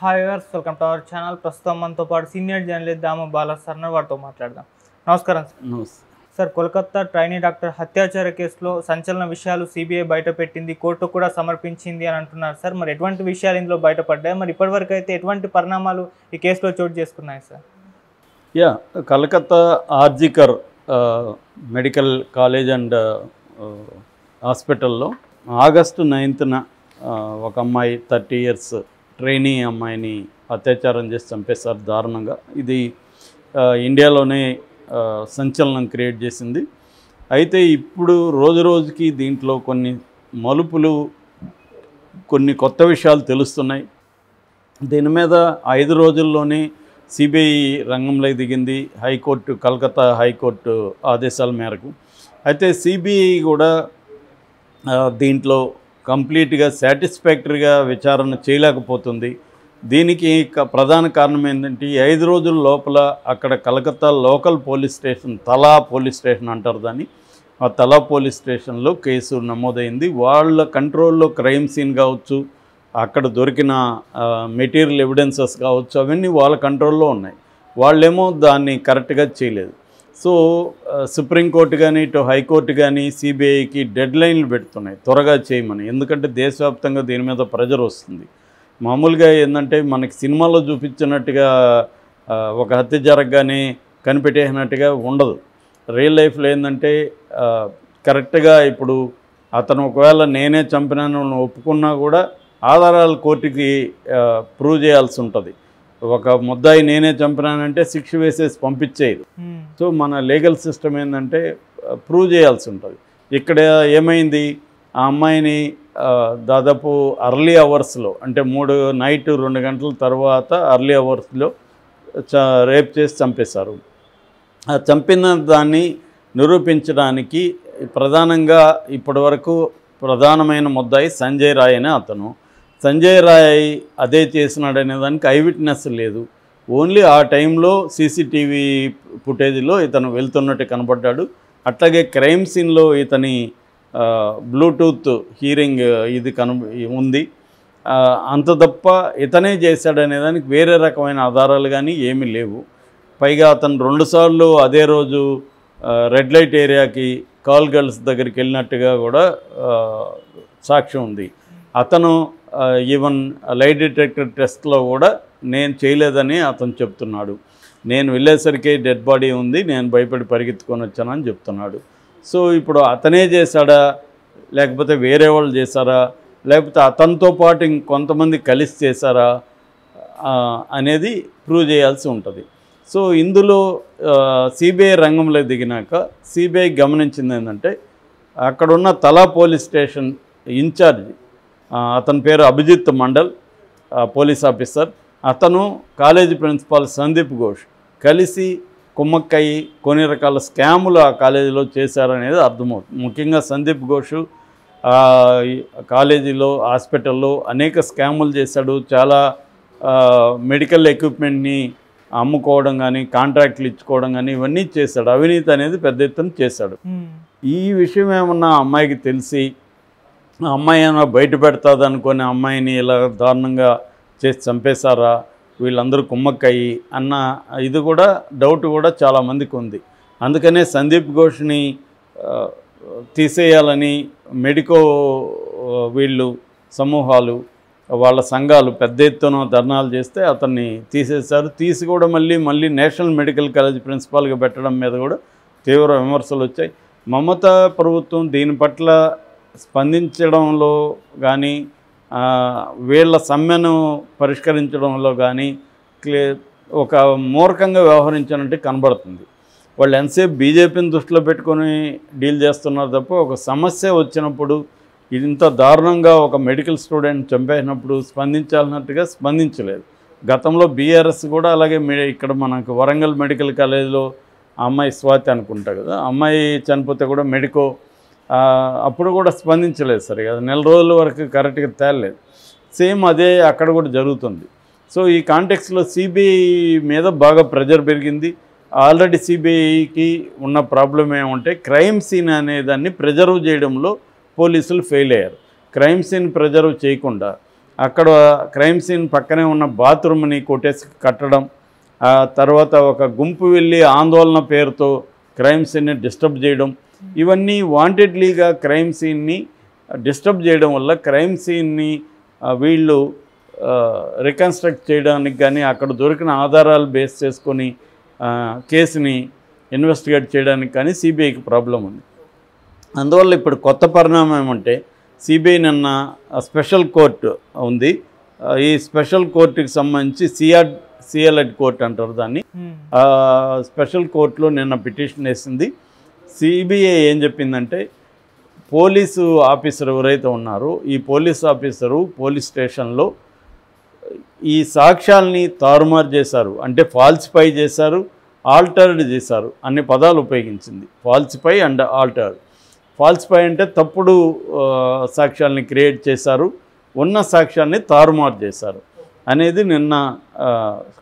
Hi viewers, welcome to our channel. ప్రస్తుతం మనతో పాటు senior journalist Dama Bala sir వారితో మాట్లాడదాం. నమస్కారం sir. Sir, Kolkata trainee doctor హత్యాచార కేసులో సంచలన విషయాలు సిబిఐ బయటపెట్టింది, కోర్టు కూడా సమర్పించింది అని అంటున్నారు సార్. మరి ఎటువంటి విషయాలు ఇందులో బయటపడ్డాయి? మరి ఇప్పటివరకు అయితే ఎటువంటి పరిణామాలు ఈ కేసులో చోటు చేసుకున్నాయి sir? Calcutta RG Kar medical college and హాస్పిటల్లో ఆగస్టు 9న ఒక అమ్మాయి 30 years ట్రైనీ అమ్మాయిని అత్యాచారం చేసి చంపేశారు దారుణంగా. ఇది ఇండియాలోనే సంచలనం క్రియేట్ చేసింది. అయితే ఇప్పుడు రోజు రోజుకి దీంట్లో కొన్ని మలుపులు, కొన్ని కొత్త విషయాలు తెలుస్తున్నాయి. దీని మీద 5 రోజుల్లోనే సిబిఐ రంగంలోకి దిగింది, హైకోర్టు, కలకత్తా హైకోర్టు ఆదేశాల మేరకు. అయితే సిబిఐ కూడా దీంట్లో కంప్లీట్గా సాటిస్ఫాక్టరీగా విచారణ చేయలేకపోతుంది. దీనికి ప్రధాన కారణం ఏంటంటే, 5 రోజుల లోపల అక్కడ కలకత్తా లోకల్ పోలీస్ స్టేషన్, తలా పోలీస్ స్టేషన్ అంటారు దాన్ని, ఆ తలా పోలీస్ స్టేషన్లో కేసు నమోదైంది. వాళ్ళ కంట్రోల్లో క్రైమ్ సీన్ కావచ్చు, అక్కడ దొరికిన మెటీరియల్ ఎవిడెన్సెస్ కావచ్చు, అవన్నీ వాళ్ళ కంట్రోల్లో ఉన్నాయి. వాళ్ళేమో దాన్ని కరెక్ట్గా చేయలేదు. సో సుప్రీంకోర్టు కానీ ఇటు హైకోర్టు కానీ సిబిఐకి డెడ్ లైన్లు పెడుతున్నాయి త్వరగా చేయమని. ఎందుకంటే దేశవ్యాప్తంగా దీని మీద ప్రెజర్ వస్తుంది. మామూలుగా ఏంటంటే, మనకి సినిమాలో చూపించినట్టుగా ఒక హత్య జరగగానే కనిపెట్టేసినట్టుగా ఉండదు. రియల్ లైఫ్లో ఏంటంటే, కరెక్ట్గా ఇప్పుడు అతను ఒకవేళ నేనే చంపినాను ఒప్పుకున్నా కూడా ఆధారాలు కోర్టుకి ప్రూవ్ చేయాల్సి ఉంటుంది. ఒక ముద్దాయి నేనే చంపినానంటే శిక్ష వేసేసి పంపించేది. సో మన లీగల్ సిస్టమ్ ఏంటంటే ప్రూవ్ చేయాల్సి ఉంటుంది. ఇక్కడ ఏమైంది, ఆ అమ్మాయిని దాదాపు అర్లీ అవర్స్లో, అంటే నైట్ 2 గంటల తర్వాత అర్లీ అవర్స్లో రేప్ చేసి చంపేశారు. ఆ చంపిన దాన్ని నిరూపించడానికి ప్రధానంగా ఇప్పటివరకు ప్రధానమైన ముద్దాయి సంజయ్ రాయ్ అనే అతను. సంజయ్ రాయ్ అదే చేసినాడనే దానికి ఐ విట్నెస్ లేదు. ఓన్లీ ఆ టైంలో సీసీటీవీ ఫుటేజ్లో ఇతను వెళ్తున్నట్టు కనబడ్డాడు. అట్లాగే క్రైమ్ సీన్లో ఇతని బ్లూటూత్ హీరింగ్ ఇది ఉంది. అంత తప్ప ఇతనే చేశాడనే దానికి వేరే రకమైన ఆధారాలు కానీ ఏమీ లేవు. పైగా అతను 2 సార్లు అదే రోజు రెడ్ లైట్ ఏరియాకి కాల్ గర్ల్స్ దగ్గరికి వెళ్ళినట్టుగా కూడా సాక్ష్యం ఉంది. అతను ఈవెన్ లై డిటెక్టర్ టెస్ట్లో కూడా నేను చేయలేదని అతను చెప్తున్నాడు. నేను వెళ్ళేసరికి డెడ్ బాడీ ఉంది, నేను భయపడి పరిగెత్తుకొని వచ్చానని చెప్తున్నాడు. సో ఇప్పుడు అతనే చేశాడా, లేకపోతే వేరే వాళ్ళు చేశారా, లేకపోతే అతనితో పాటు ఇంకొంతమంది కలిసి చేశారా అనేది ప్రూవ్ చేయాల్సి ఉంటుంది. సో ఇందులో సిబిఐ రంగంలో దిగినాక సిబిఐ గమనించింది ఏంటంటే, అక్కడున్న తలా పోలీస్ స్టేషన్ ఇన్ఛార్జ్, అతని పేరు అభిజిత్ మండల్, పోలీస్ ఆఫీసర్, అతను కాలేజీ ప్రిన్సిపాల్ సందీప్ ఘోష్ కలిసి కుమ్మక్కయ్యి కొన్ని రకాల స్కాములు ఆ కాలేజీలో చేశారనేది అర్థమవుతుంది. ముఖ్యంగా సందీప్ ఘోష్ కాలేజీలో, హాస్పిటల్లో అనేక స్కాములు చేశాడు. చాలా మెడికల్ ఎక్విప్మెంట్ని అమ్ముకోవడం కానీ, కాంట్రాక్ట్లు ఇచ్చుకోవడం కానీ ఇవన్నీ చేశాడు. అవినీతి అనేది పెద్ద ఎత్తున చేశాడు. ఈ విషయం ఏమన్నా అమ్మాయికి తెలిసి అమ్మాయి ఏమైనా బయట పెడతాది అనుకుని అమ్మాయిని ఇలా దారుణంగా చేసి చంపేశారా, వీళ్ళందరూ కుమ్మక్కయ్యి అన్న ఇది కూడా డౌట్ కూడా చాలామందికి ఉంది. అందుకనే సందీప్ ఘోష్ని తీసేయాలని మెడికో వీళ్ళు సమూహాలు, వాళ్ళ సంఘాలు పెద్ద ఎత్తున ధర్నాలు చేస్తే అతన్ని తీసేశారు. తీసి కూడా మళ్ళీ నేషనల్ మెడికల్ కాలేజ్ ప్రిన్సిపాల్గా పెట్టడం మీద కూడా తీవ్ర విమర్శలు వచ్చాయి. మమతా ప్రభుత్వం దీని పట్ల స్పందించడంలో కానీ, వీళ్ళ సమ్మెను పరిష్కరించడంలో కానీ ఒక మూర్ఖంగా వ్యవహరించినట్టు కనబడుతుంది. వాళ్ళు ఎంతసేపు బీజేపీని దృష్టిలో పెట్టుకొని డీల్ చేస్తున్నారు తప్ప, ఒక సమస్య వచ్చినప్పుడు ఇంత దారుణంగా ఒక మెడికల్ స్టూడెంట్ చంపేసినప్పుడు స్పందించాలన్నట్టుగా స్పందించలేదు. గతంలో బీఆర్ఎస్ కూడా అలాగే ఇక్కడ మనకు వరంగల్ మెడికల్ కాలేజీలో అమ్మాయి స్వాతి అనుకుంటా కదా, అమ్మాయి చనిపోతే కూడా మెడికో అప్పుడు కూడా స్పందించలేదు సరిగా, 4 రోజుల వరకు కరెక్ట్గా తేలలేదు. సేమ్ అదే అక్కడ కూడా జరుగుతుంది. సో ఈ కాంటెక్స్లో సిబిఐ మీద బాగా ప్రెజర్ పెరిగింది. ఆల్రెడీ సిబిఐకి ఉన్న ప్రాబ్లం ఏమంటే, క్రైమ్ సీన్ అనేదాన్ని ప్రిజర్వ్ చేయడంలో పోలీసులు ఫెయిల్ అయ్యారు. క్రైమ్ సీన్ ప్రిజర్వ్ చేయకుండా అక్కడ క్రైమ్ సీన్ పక్కనే ఉన్న బాత్రూమ్ని కొట్టేసి కట్టడం, ఆ తర్వాత ఒక గుంపు వెళ్ళి ఆందోళన పేరుతో క్రైమ్ సీన్ని డిస్టర్బ్ చేయడం, ఇవన్నీ వాంటెడ్లీగా క్రైమ్ సీన్ని డిస్టర్బ్ చేయడం వల్ల క్రైమ్ సీన్ని వీళ్ళు రికన్స్ట్రక్ట్ చేయడానికి కానీ అక్కడ దొరికిన ఆధారాలు బేస్ చేసుకొని కేసుని ఇన్వెస్టిగేట్ చేయడానికి కానీ సిబిఐకి ప్రాబ్లం ఉంది. అందువల్ల ఇప్పుడు కొత్త పరిణామం ఏమంటే సిబిఐ నిన్న స్పెషల్ కోర్టు ఉంది. ఈ స్పెషల్ కోర్టుకి సంబంధించి సిఎల్ఎడ్ కోర్టు అంటారు దాన్ని. స్పెషల్ కోర్టులో నిన్న పిటిషన్ వేసింది. సిబిఐ ఏం చెప్పిందంటే పోలీసు ఆఫీసర్ ఎవరైతే ఉన్నారో ఈ పోలీస్ ఆఫీసరు పోలీస్ స్టేషన్లో ఈ సాక్ష్యాల్ని తారుమారు చేశారు, అంటే ఫాల్సిఫై చేశారు, ఆల్టర్డ్ చేశారు అన్ని పదాలు ఉపయోగించింది. Falsify and altered. ఫాల్సిఫై అంటే తప్పుడు సాక్ష్యాలని క్రియేట్ చేశారు, ఉన్న సాక్ష్యాన్ని తారుమారు చేశారు అనేది నిన్న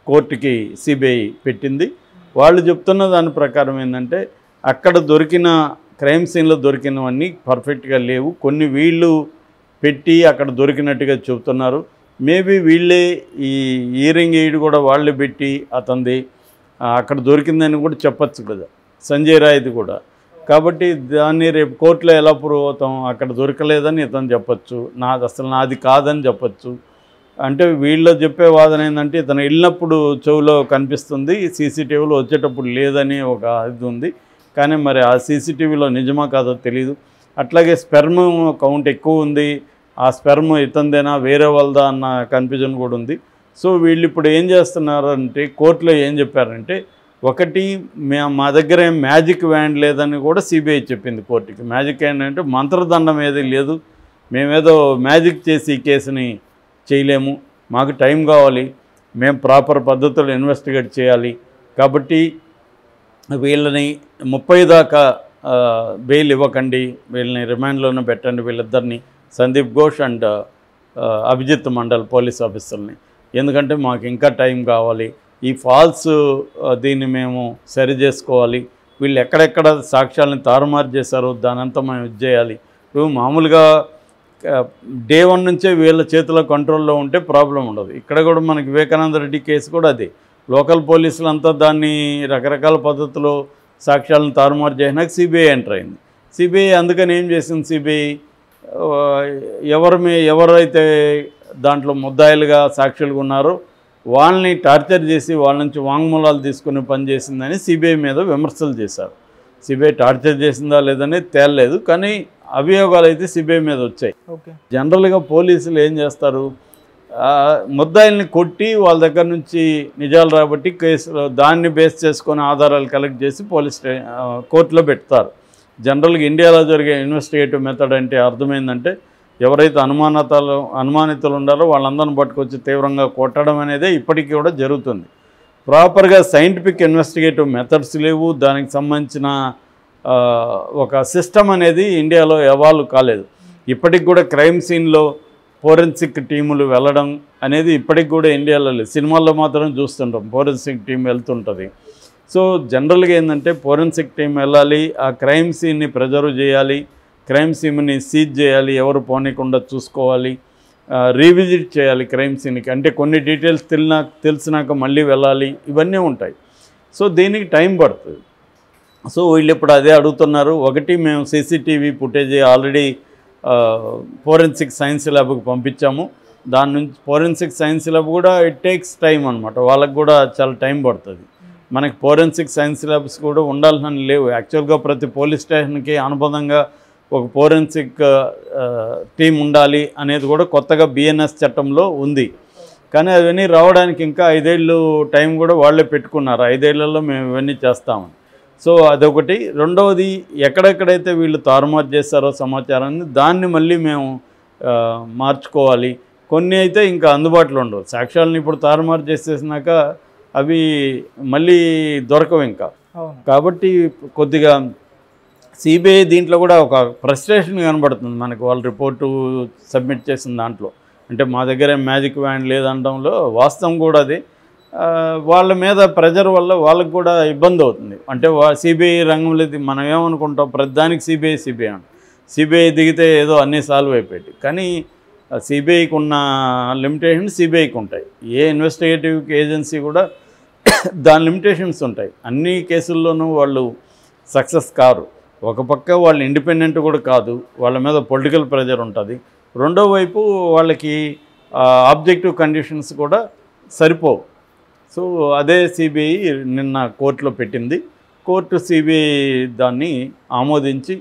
కోర్టుకి సిబిఐ పెట్టింది. వాళ్ళు చెప్తున్న దాని ప్రకారం ఏంటంటే అక్కడ దొరికిన క్రైమ్ సీన్లో దొరికినవన్నీ పర్ఫెక్ట్గా లేవు, కొన్ని వీళ్ళు పెట్టి అక్కడ దొరికినట్టుగా చెబుతున్నారు. మేబీ వీళ్ళే ఈ ఇయరింగ్ ఎయిడ్ కూడా వాళ్ళే పెట్టి అతనిది అక్కడ దొరికిందని కూడా చెప్పచ్చు కదా, సంజయ్ రాయ్ది కూడా. కాబట్టి దాన్ని రేపు కోర్టులో ఎలా ప్రూవ్ అవుతాం? అక్కడ దొరకలేదని ఇతను చెప్పచ్చు, నాది కాదని చెప్పచ్చు. అంటే వీళ్ళు చెప్పే వాదన ఏంటంటే ఇతను వెళ్ళినప్పుడు చెవులో కనిపిస్తుంది, సీసీటీవీలో వచ్చేటప్పుడు లేదని ఒక ఇది ఉంది. కానీ మరి ఆ సీసీటీవీలో నిజమా కాదో తెలియదు. అట్లాగే స్పెర్మ్ కౌంట్ ఎక్కువ ఉంది, ఆ స్పెర్మ్ ఇతందేనా వేరే వాళ్ళదా అన్న కన్ఫ్యూజన్ కూడా ఉంది. సో వీళ్ళు ఇప్పుడు ఏం చేస్తున్నారంటే కోర్టులో ఏం చెప్పారంటే, ఒకటి మా దగ్గర ఏం మ్యాజిక్ వ్యాండ్ లేదని కూడా సిబిఐ చెప్పింది కోర్టుకి. మ్యాజిక్ వ్యాండ్ అంటే మంత్రదండం ఏది లేదు, మేమేదో మ్యాజిక్ చేసి ఈ కేసుని చేయలేము, మాకు టైం కావాలి, మేము ప్రాపర్ పద్ధతులు ఇన్వెస్టిగేట్ చేయాలి, కాబట్టి వీళ్ళని 30 దాకా బెయిల్ ఇవ్వకండి, వీళ్ళని రిమాండ్లోనే పెట్టండి, వీళ్ళిద్దరిని సందీప్ ఘోష్ అండ్ అభిజిత్ మండల్ పోలీస్ ఆఫీసర్ని, ఎందుకంటే మాకు ఇంకా టైం కావాలి, ఈ ఫాల్స్ దీన్ని మేము సరి చేసుకోవాలి, వీళ్ళు ఎక్కడెక్కడ సాక్ష్యాలను తారుమారు చేశారో దానంతా మేము ఇది చేయాలి. ఇప్పుడు మామూలుగా డే 1 నుంచే వీళ్ళ చేతిలో కంట్రోల్లో ఉంటే ప్రాబ్లం ఉండదు. ఇక్కడ కూడా మనకి వివేకానంద రెడ్డి కేసు కూడా అదే, లోకల్ పోలీసులంతా దాన్ని రకరకాల పద్ధతిలో సాక్ష్యాలను తారుమారు చేసినాక సిబిఐ ఎంటర్ అయింది. సిబిఐ అందుకని ఏం చేసింది, సిబిఐ ఎవరైతే దాంట్లో ముద్దాయిలుగా సాక్షులుగా ఉన్నారో వాళ్ళని టార్చర్ చేసి వాళ్ళ నుంచి వాంగ్మూలాలు తీసుకుని పనిచేసిందని సిబిఐ మీద విమర్శలు చేశారు. సిబిఐ టార్చర్ చేసిందా లేదని తేలలేదు, కానీ అభియోగాలు అయితే సిబిఐ మీద వచ్చాయి. జనరల్గా పోలీసులు ఏం చేస్తారు, ముద్దాయిల్ని కొట్టి వాళ్ళ దగ్గర నుంచి నిజాలు రాబట్టి కేసులో దాన్ని బేస్ చేసుకొని ఆధారాలు కలెక్ట్ చేసి కోర్టులో పెడతారు. జనరల్గా ఇండియాలో జరిగే ఇన్వెస్టిగేటివ్ మెథడ్ అంటే అర్థమైందంటే ఎవరైతే అనుమానితులు ఉండారో వాళ్ళందరిని పట్టుకొచ్చి తీవ్రంగా కొట్టడం అనేదే ఇప్పటికీ కూడా జరుగుతుంది. ప్రాపర్గా సైంటిఫిక్ ఇన్వెస్టిగేటివ్ మెథడ్స్ లేవు, దానికి సంబంధించిన ఒక సిస్టమ్ అనేది ఇండియాలో ఎవాల్వ్ కాలేదు. ఇప్పటికి కూడా క్రైమ్ సీన్లో ఫోరెన్సిక్ టీములు వెళ్ళడం అనేది ఇప్పటికి కూడా ఇండియాలో లేదు. సినిమాల్లో మాత్రం చూస్తుంటాం ఫోరెన్సిక్ టీం వెళ్తుంటుంది. సో జనరల్గా ఏంటంటే ఫోరెన్సిక్ టీం వెళ్ళాలి, ఆ క్రైమ్ సీన్ని ప్రిజర్వ్ చేయాలి, క్రైమ్ సీన్ని సీజ్ చేయాలి, ఎవరు పోనీకుండా చూసుకోవాలి, రీవిజిట్ చేయాలి క్రైమ్ సీన్కి, అంటే కొన్ని డీటెయిల్స్ తెలిసినాక మళ్ళీ వెళ్ళాలి, ఇవన్నీ ఉంటాయి. సో దీనికి టైం పడుతుంది. సో వీళ్ళు ఇప్పుడు అదే అడుగుతున్నారు. ఒకటి, మేము CCTV footage already forensic science ల్యాబ్కి పంపించాము, దాని నుంచి ఫోరెన్సిక్ సైన్స్ ల్యాబ్ కూడా ఇట్ టేక్స్ టైం అనమాట, వాళ్ళకు కూడా చాలా టైం పడుతుంది. మనకి ఫోరెన్సిక్ సైన్స్ ల్యాబ్స్ కూడా ఉండాలని లేవు. యాక్చువల్గా ప్రతి పోలీస్ స్టేషన్కి అనుబంధంగా ఒక ఫోరెన్సిక్ టీం ఉండాలి అనేది కూడా కొత్తగా బిఎన్ఎస్ చట్టంలో ఉంది. కానీ అవన్నీ రావడానికి ఇంకా 5 ఏళ్ళు టైం కూడా వాళ్ళే పెట్టుకున్నారు, 5 ఏళ్లలో మేము ఇవన్నీ చేస్తామని. సో అదొకటి. రెండవది, ఎక్కడెక్కడైతే వీళ్ళు తారుమారు చేస్తారో సమాచారాన్ని దాన్ని మళ్ళీ మేము మార్చుకోవాలి. కొన్ని అయితే ఇంకా అందుబాటులో ఉండవు, సాక్ష్యాలను ఇప్పుడు తారుమారు చేసేసినాక అవి మళ్ళీ దొరకవు ఇంకా. కాబట్టి కొద్దిగా సిబిఐ దీంట్లో కూడా ఒక ఫ్రస్ట్రేషన్ కనబడుతుంది మనకు, వాళ్ళ రిపోర్టు సబ్మిట్ చేసిన దాంట్లో. అంటే మా దగ్గర మ్యాజిక్ వ్యాండ్ లేదనడంలో వాస్తవం కూడా అది. వాళ్ళ మీద ప్రెజర్ వల్ల వాళ్ళకు కూడా ఇబ్బంది అవుతుంది. అంటే సిబిఐ రంగంలో మనం ఏమనుకుంటాం, ప్రతిదానికి సిబిఐ అంటే సిబిఐ దిగితే ఏదో అన్నీ సాల్వ్ అయిపోయాయి. కానీ సిబిఐకి ఉన్న లిమిటేషన్స్ సిబిఐకి ఉంటాయి. ఏ ఇన్వెస్టిగేటివ్ ఏజెన్సీ కూడా దాని లిమిటేషన్స్ ఉంటాయి. అన్ని కేసుల్లోనూ వాళ్ళు సక్సెస్ కారు. ఒక పక్క వాళ్ళు ఇండిపెండెంట్ కూడా కాదు, వాళ్ళ మీద పొలిటికల్ ప్రెజర్ ఉంటుంది. రెండో వైపు వాళ్ళకి ఆబ్జెక్టివ్ కండిషన్స్ కూడా సరిపోవు. సో అదే సిబిఐ నిన్న కోర్టులో పెట్టింది. కోర్టు సిబిఐ దాన్ని ఆమోదించి